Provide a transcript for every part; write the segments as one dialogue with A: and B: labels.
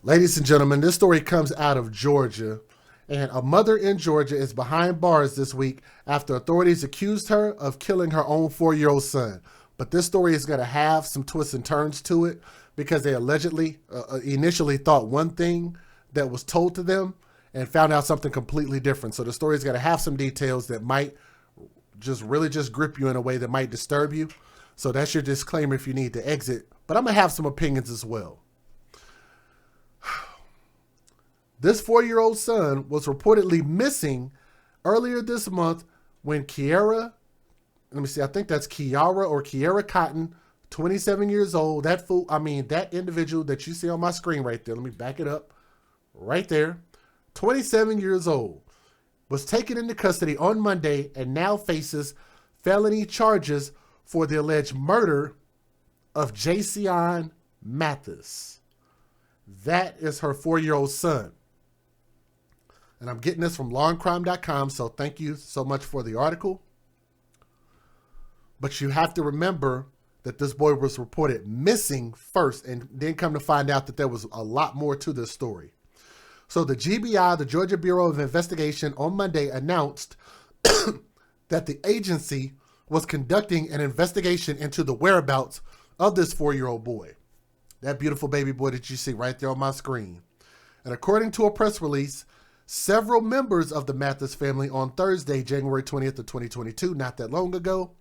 A: Ladies and gentlemen, this story comes out of Georgia, and a mother in Georgia is behind bars this week after authorities accused her of killing her own 4-year-old son. But this story is going to have some twists and turns to it because they allegedly initially thought one thing that was told to them and found out something completely different. So the story is going to have some details that might just grip you in a way that might disturb you. So that's your disclaimer if you need to exit. But I'm going to have some opinions as well. This 4-year-old son was reportedly missing earlier this month when I think that's Kiara Cotton, 27 years old. That individual that you see on my screen right there, let me back it up, right there, 27 years old, was taken into custody on Monday and now faces felony charges for the alleged murder of Jason Mathis. That is her 4-year-old son. And I'm getting this from lawandcrime.com, so thank you so much for the article. But you have to remember that this boy was reported missing first and then come to find out that there was a lot more to this story. So the GBI, the Georgia Bureau of Investigation, on Monday announced that the agency was conducting an investigation into the whereabouts of this 4-year-old boy. That beautiful baby boy that you see right there on my screen. And according to a press release, several members of the Mathis family on Thursday, January 20th of 2022, not that long ago,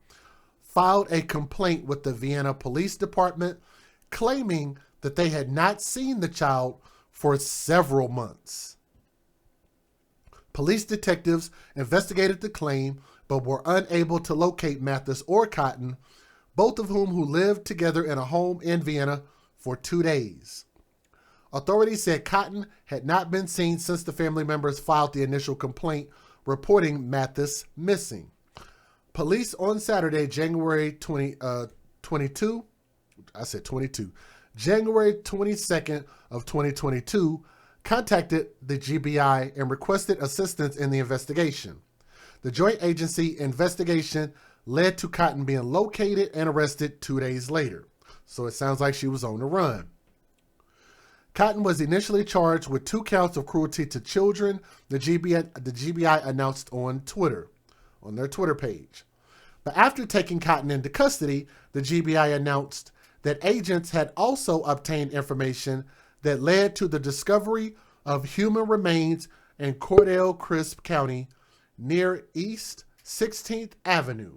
A: filed a complaint with the Vienna Police Department claiming that they had not seen the child for several months. Police detectives investigated the claim but were unable to locate Mathis or Cotton, both of whom lived together in a home in Vienna for 2 days. Authorities said Cotton had not been seen since the family members filed the initial complaint reporting Mathis missing. Police on Saturday, January 22nd of 2022, contacted the GBI and requested assistance in the investigation. The joint agency investigation led to Cotton being located and arrested 2 days later. So it sounds like she was on the run. Cotton was initially charged with 2 counts of cruelty to children, the GBI announced on Twitter, on their Twitter page. But after taking Cotton into custody, the GBI announced that agents had also obtained information that led to the discovery of human remains in Cordell Crisp County near East 16th Avenue,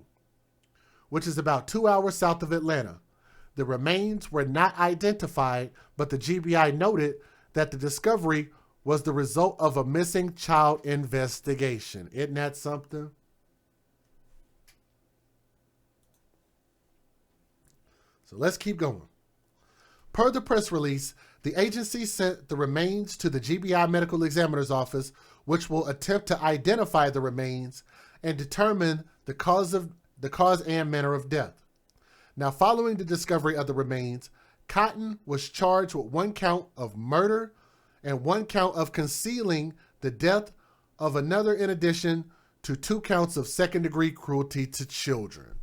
A: which is about 2 hours south of Atlanta. The remains were not identified, but the GBI noted that the discovery was the result of a missing child investigation. Isn't that something? So let's keep going. Per the press release, the agency sent the remains to the GBI Medical Examiner's Office, which will attempt to identify the remains and determine the cause and manner of death. Now, following the discovery of the remains, Cotton was charged with 1 count of murder and 1 count of concealing the death of another, in addition to 2 counts of second-degree cruelty to children.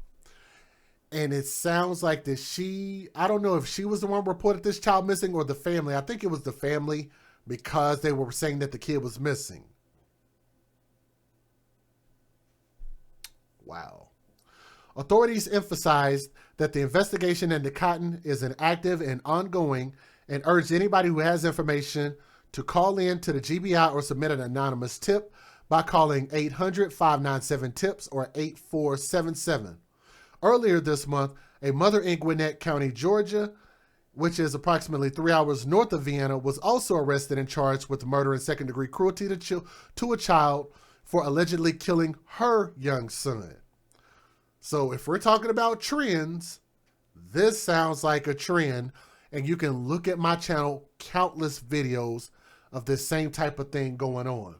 A: And it sounds like that I don't know if she was the one who reported this child missing or the family. I think it was the family because they were saying that the kid was missing. Wow. Authorities emphasized that the investigation into Cotton is an active and ongoing and urged anybody who has information to call in to the GBI or submit an anonymous tip by calling 800-597-TIPS or 8477. Earlier this month, a mother in Gwinnett County, Georgia, which is approximately 3 hours north of Vienna, was also arrested and charged with murder and second-degree cruelty to a child for allegedly killing her young son. So if we're talking about trends, this sounds like a trend, and you can look at my channel, countless videos of this same type of thing going on.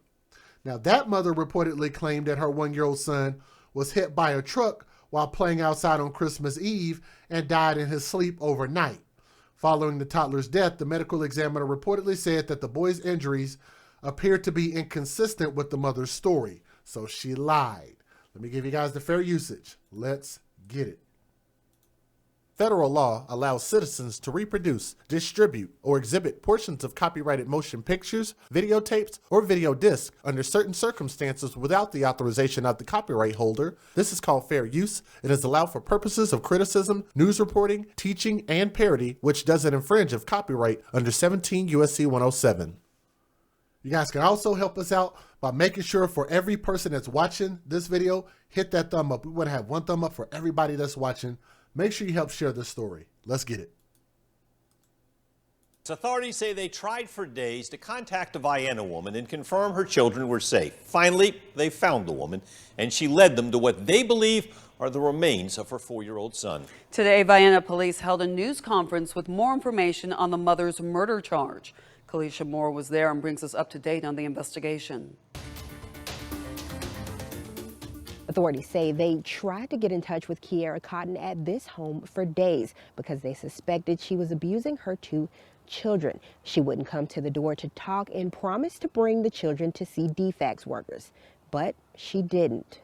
A: Now, that mother reportedly claimed that her 1-year-old son was hit by a truck while playing outside on Christmas Eve and died in his sleep overnight. Following the toddler's death, the medical examiner reportedly said that the boy's injuries appeared to be inconsistent with the mother's story, so she lied. Let me give you guys the fair usage. Let's get it. Federal law allows citizens to reproduce, distribute, or exhibit portions of copyrighted motion pictures, videotapes, or video discs under certain circumstances without the authorization of the copyright holder. This is called fair use and is allowed for purposes of criticism, news reporting, teaching, and parody, which doesn't infringe of copyright under 17 U.S.C. 107. You guys can also help us out by making sure for every person that's watching this video, hit that thumb up. We want to have one thumb up for everybody that's watching. Make sure you help share this story. Let's get it.
B: Authorities say they tried for days to contact a Vienna woman and confirm her children were safe. Finally, they found the woman, and she led them to what they believe are the remains of her 4-year-old son.
C: Today, Vienna police held a news conference with more information on the mother's murder charge. Kalisha Moore was there and brings us up to date on the investigation.
D: Authorities say they tried to get in touch with Kiera Cotton at this home for days because they suspected she was abusing her 2 children. She wouldn't come to the door to talk and promised to bring the children to see DFACS workers, but she didn't.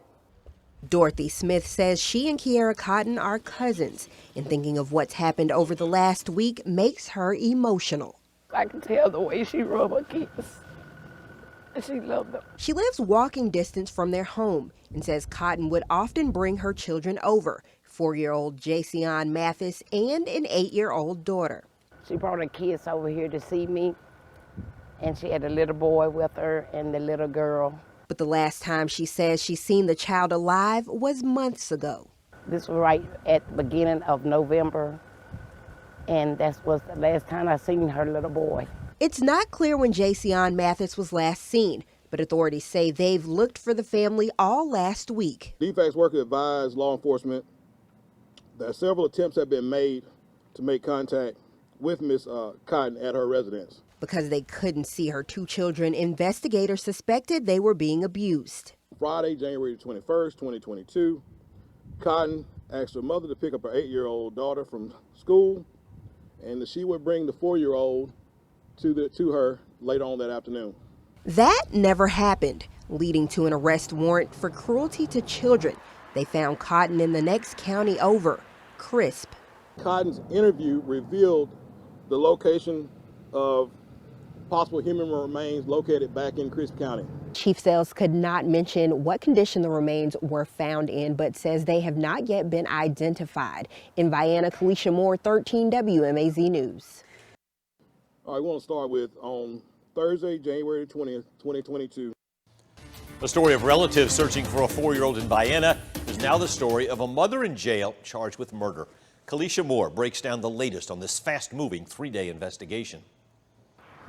D: Dorothy Smith says she and Kiera Cotton are cousins, and thinking of what's happened over the last week makes her emotional.
E: I can tell the way she rubbed her kids. She loved them.
D: She lives walking distance from their home and says Cotton would often bring her children over, 4-year-old Jacion Mathis and an 8-year-old daughter.
E: She brought her kids over here to see me, and she had a little boy with her and the little girl.
D: But the last time she says she's seen the child alive was months ago.
E: This was right at the beginning of November, and that was the last time I seen her little boy.
D: It's not clear when Jacion Mathis was last seen, but authorities say they've looked for the family all last week.
F: DFACS workers advised law enforcement that several attempts have been made to make contact with Ms. Cotton at her residence.
D: Because they couldn't see her 2 children, investigators suspected they were being abused.
F: Friday, January 21st, 2022, Cotton asked her mother to pick up her 8-year-old daughter from school, and that she would bring the 4-year-old to her later on that afternoon.
D: That never happened, leading to an arrest warrant for cruelty to children. They found Cotton in the next county over, Crisp.
F: Cotton's interview revealed the location of possible human remains located back in Crisp County.
D: Chief Sells could not mention what condition the remains were found in, but says they have not yet been identified. In Vienna, Kalisha Moore, 13 WMAZ News.
F: All right, we want to start with on Thursday, January 20th, 2022.
B: The story of relatives searching for a 4-year-old in Vienna is now the story of a mother in jail charged with murder. Kalisha Moore breaks down the latest on this fast-moving 3-day investigation.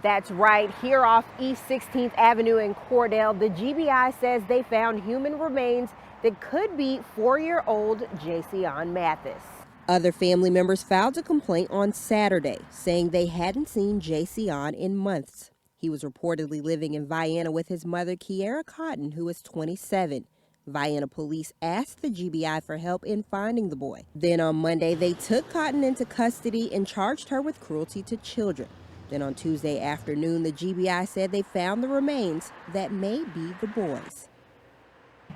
D: That's right. Here off East 16th Avenue in Cordell, the GBI says they found human remains that could be 4-year-old Jacion Mathis. Other family members filed a complaint on Saturday, saying they hadn't seen Jacion in months. He was reportedly living in Vienna with his mother, Kiera Cotton, who is 27. Vienna police asked the GBI for help in finding the boy. Then on Monday, they took Cotton into custody and charged her with cruelty to children. Then on Tuesday afternoon, the GBI said they found the remains that may be the boys.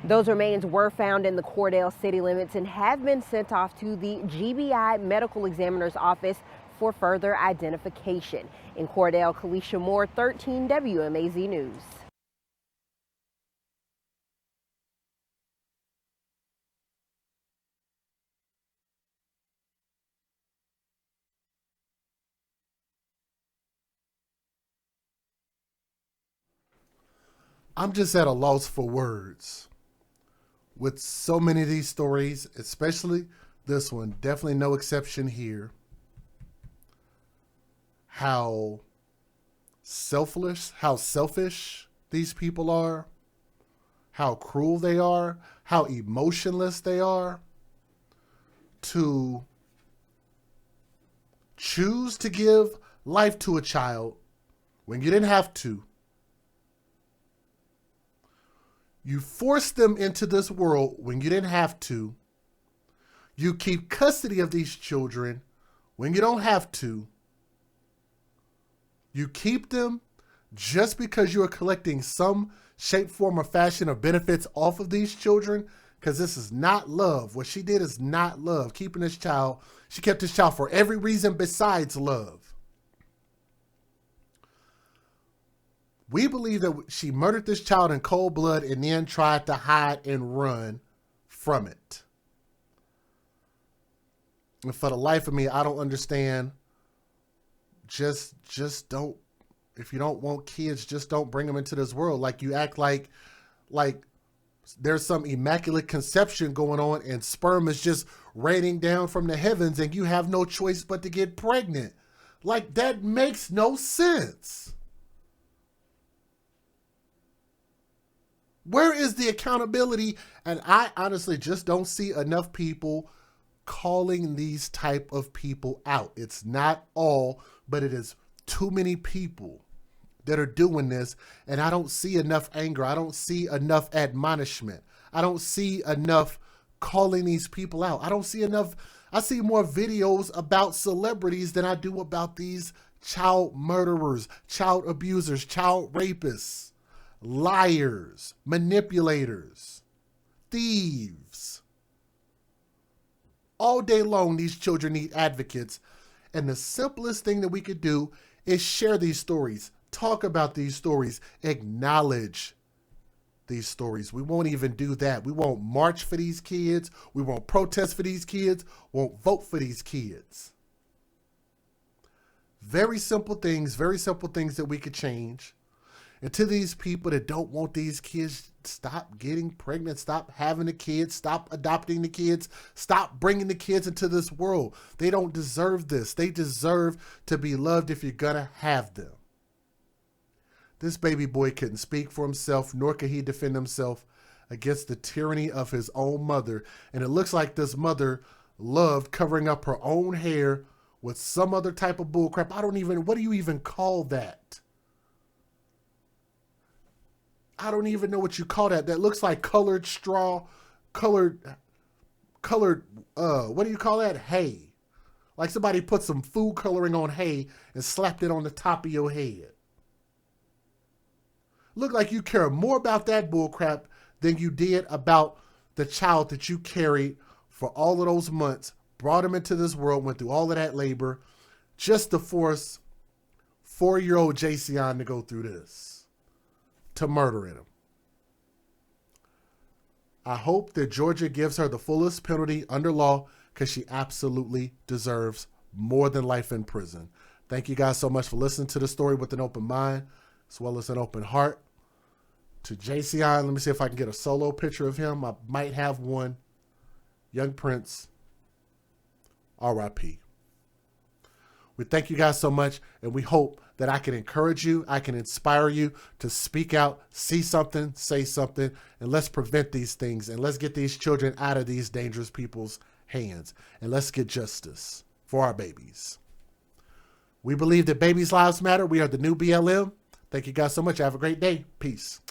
D: Those remains were found in the Cordell city limits and have been sent off to the GBI medical examiner's office for further identification. In Cordell, Kalisha Moore, 13 WMAZ News.
A: I'm just at a loss for words. With so many of these stories, especially this one, definitely no exception here. How selfish these people are, how cruel they are, how emotionless they are to choose to give life to a child when you didn't have to. You force them into this world when you didn't have to. You keep custody of these children when you don't have to. You keep them just because you are collecting some shape, form, or fashion of benefits off of these children. because this is not love. What she did is not love. Keeping this child, she kept this child for every reason besides love. We believe that she murdered this child in cold blood and then tried to hide and run from it. And for the life of me, I don't understand. Just don't, if you don't want kids, just don't bring them into this world. Like, you act like there's some immaculate conception going on and sperm is just raining down from the heavens and you have no choice but to get pregnant. Like, that makes no sense. Where is the accountability? And I honestly just don't see enough people calling these type of people out. It's not all, but it is too many people that are doing this, and I don't see enough anger. I don't see enough admonishment. I don't see enough calling these people out. I don't see enough. I see more videos about celebrities than I do about these child murderers, child abusers, child rapists, liars, manipulators, thieves. All day long, these children need advocates, and the simplest thing that we could do is share these stories. Talk about these stories, acknowledge these stories. We won't even do that. We won't march for these kids. We won't protest for these kids. Won't vote for these kids. Very simple things that we could change. And to these people that don't want these kids, stop getting pregnant, stop having the kids, stop adopting the kids, stop bringing the kids into this world. They don't deserve this. They deserve to be loved if you're gonna have them. This baby boy couldn't speak for himself, nor could he defend himself against the tyranny of his own mother. And it looks like this mother loved covering up her own hair with some other type of bullcrap. What do you even call that? I don't even know what you call that. That looks like colored straw, what do you call that? Hay. Like somebody put some food coloring on hay and slapped it on the top of your head. Look like you care more about that bullcrap than you did about the child that you carried for all of those months, brought him into this world, went through all of that labor, just to force 4-year-old Jayceon to go through this, to murdering him. I hope that Georgia gives her the fullest penalty under law, because she absolutely deserves more than life in prison. Thank you guys so much for listening to the story with an open mind, as well as an open heart. To Jayceon, let me see if I can get a solo picture of him. I might have one. Young Prince, R.I.P. We thank you guys so much, and we hope that I can encourage you, I can inspire you to speak out, see something, say something, and let's prevent these things, and let's get these children out of these dangerous people's hands, and let's get justice for our babies. We believe that babies' lives matter. We are the new BLM. Thank you guys so much. Have a great day. Peace.